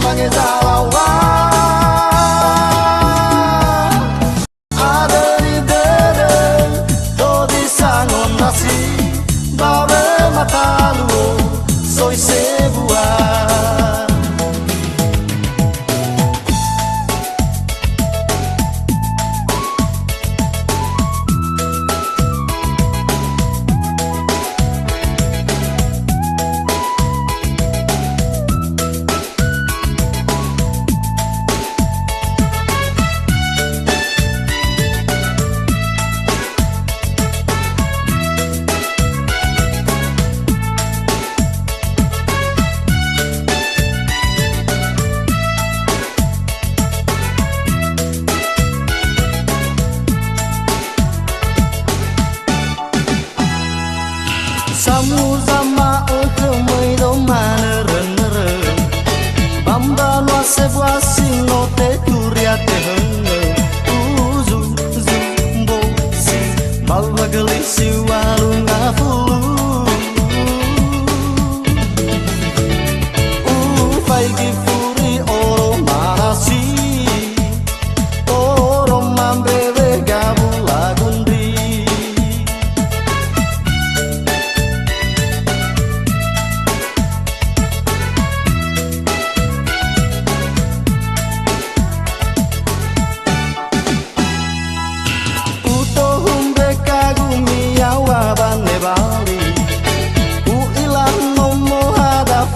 mangezalawa. Aderi dere dodi sangon nasi babe matalu soy sebua. Samu zama kemai do mana ren bamba no se voasi no te turia te henge uzu zumbo si balwa galisi walunga fulu pai ki furi oro marasi oro mambebe gabula gundi.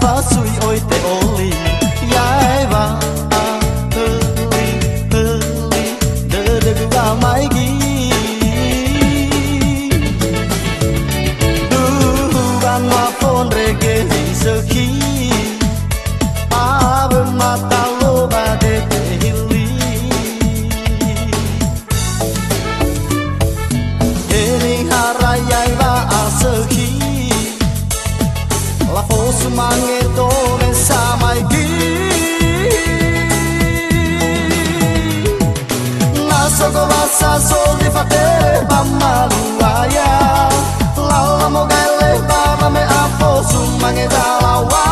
Fasui oi te oli yaiva heli de gua mai gi du ban ma fon rege seki ave mata loba de hili heli harayaiva aseki la fosu mangeto samai gi naso go vasa sol di fate bamaluaya la mogele baba me apo su mangedalawa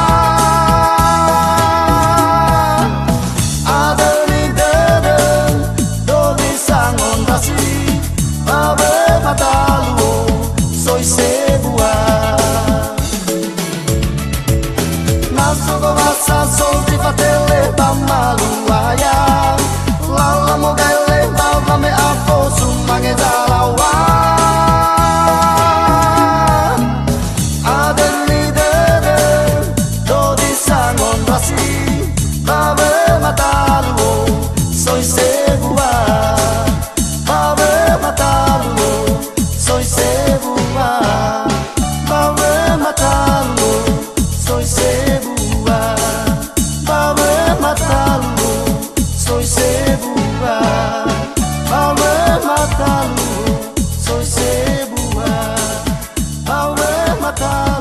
adeni dede do di sangon dasi babe matalu soy sebua. Naso go vasa sol di fatele bamaluaya lala mogele baba me apo su mangezalawa adeni dede dodi sangon dasi babe matalu soy sebua babe matalu soy sebua babe matalu soy sebua babe matalu soy sebua babe matalu soy sebua babe matalu.